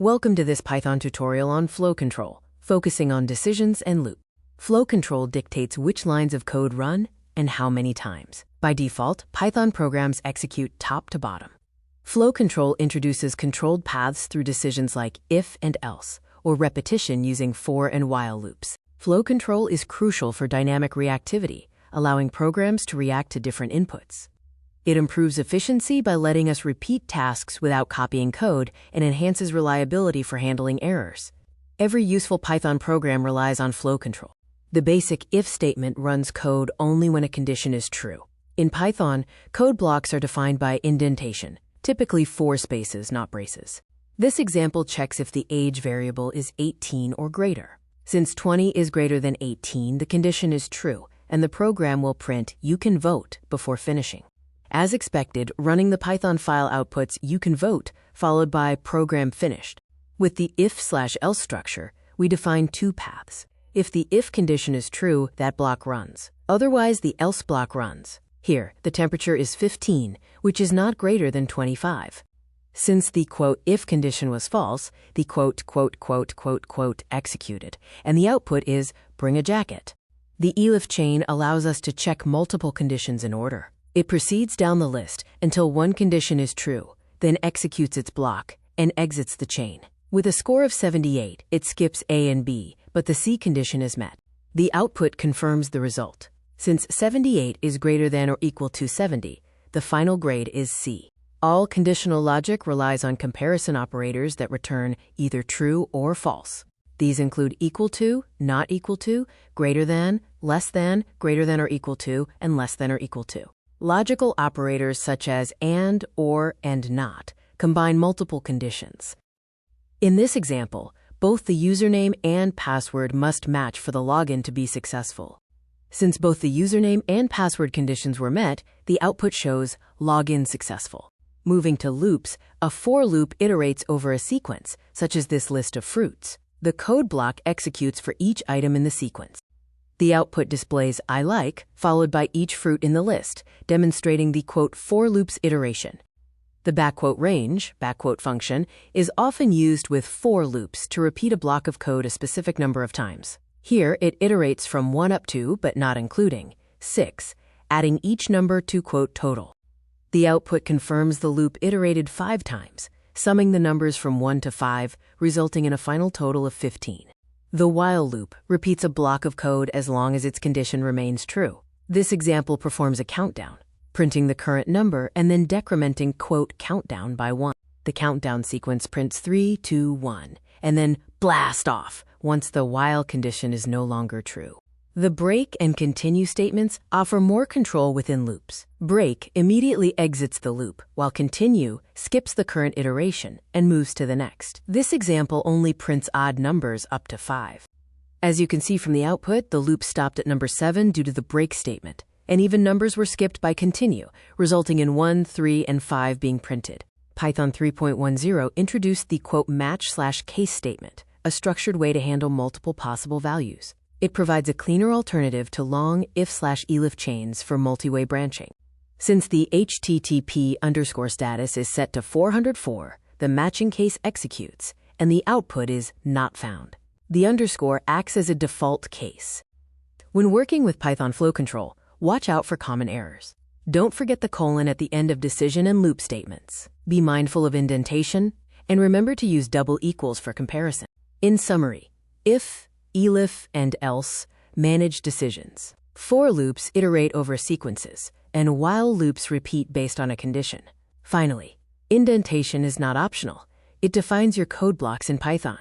Welcome to this Python tutorial on flow control, focusing on decisions and loop. Flow control dictates which lines of code run and how many times. By default, Python programs execute top to bottom. Flow control introduces controlled paths through decisions like if and else, or repetition using for and while loops. Flow control is crucial for dynamic reactivity, allowing programs to react to different inputs. It improves efficiency by letting us repeat tasks without copying code and enhances reliability for handling errors. Every useful Python program relies on flow control. The basic if statement runs code only when a condition is true. In Python, code blocks are defined by indentation, typically 4 spaces, not braces. This example checks if the age variable is 18 or greater. Since 20 is greater than 18, the condition is true, and the program will print "you can vote" before finishing. As expected, running the Python file outputs "you can vote" followed by "program finished." With the if/else structure, we define 2 paths. If the if condition is true, that block runs. Otherwise, the else block runs. Here, the temperature is 15, which is not greater than 25. Since the "if" condition was false, the executed, and the output is "bring a jacket." The elif chain allows us to check multiple conditions in order. It proceeds down the list until one condition is true, then executes its block, and exits the chain. With a score of 78, it skips A and B, but the C condition is met. The output confirms the result. Since 78 is greater than or equal to 70, the final grade is C. All conditional logic relies on comparison operators that return either true or false. These include equal to, not equal to, greater than, less than, greater than or equal to, and less than or equal to. Logical operators such as and, or, and not combine multiple conditions. In this example, both the username and password must match for the login to be successful. Since both the username and password conditions were met, the output shows login successful. Moving to loops, a for loop iterates over a sequence, such as this list of fruits. The code block executes for each item in the sequence. The output displays "I like," followed by each fruit in the list, demonstrating the "for loops iteration." The "range" function is often used with for loops to repeat a block of code a specific number of times. Here, it iterates from 1 up to, but not including, 6, adding each number to "total." The output confirms the loop iterated 5 times, summing the numbers from 1 to 5, resulting in a final total of 15. The while loop repeats a block of code as long as its condition remains true. This example performs a countdown, printing the current number and then decrementing "countdown" by 1. The countdown sequence prints 3, 2, 1, and then blast off once the while condition is no longer true. The break and continue statements offer more control within loops. Break immediately exits the loop, while continue skips the current iteration and moves to the next. This example only prints odd numbers up to 5. As you can see from the output, the loop stopped at number 7 due to the break statement, and even numbers were skipped by continue, resulting in 1, 3, and 5 being printed. Python 3.10 introduced the match/case statement, a structured way to handle multiple possible values. It provides a cleaner alternative to long if/elif chains for multi-way branching. Since the HTTP_status is set to 404, the matching case executes, and the output is not found. The underscore acts as a default case. When working with Python flow control, watch out for common errors. Don't forget the colon at the end of decision and loop statements. Be mindful of indentation, and remember to use double equals for comparison. In summary, if, elif, and else manage decisions. For loops iterate over sequences, and while loops repeat based on a condition. Finally, indentation is not optional. It defines your code blocks in Python.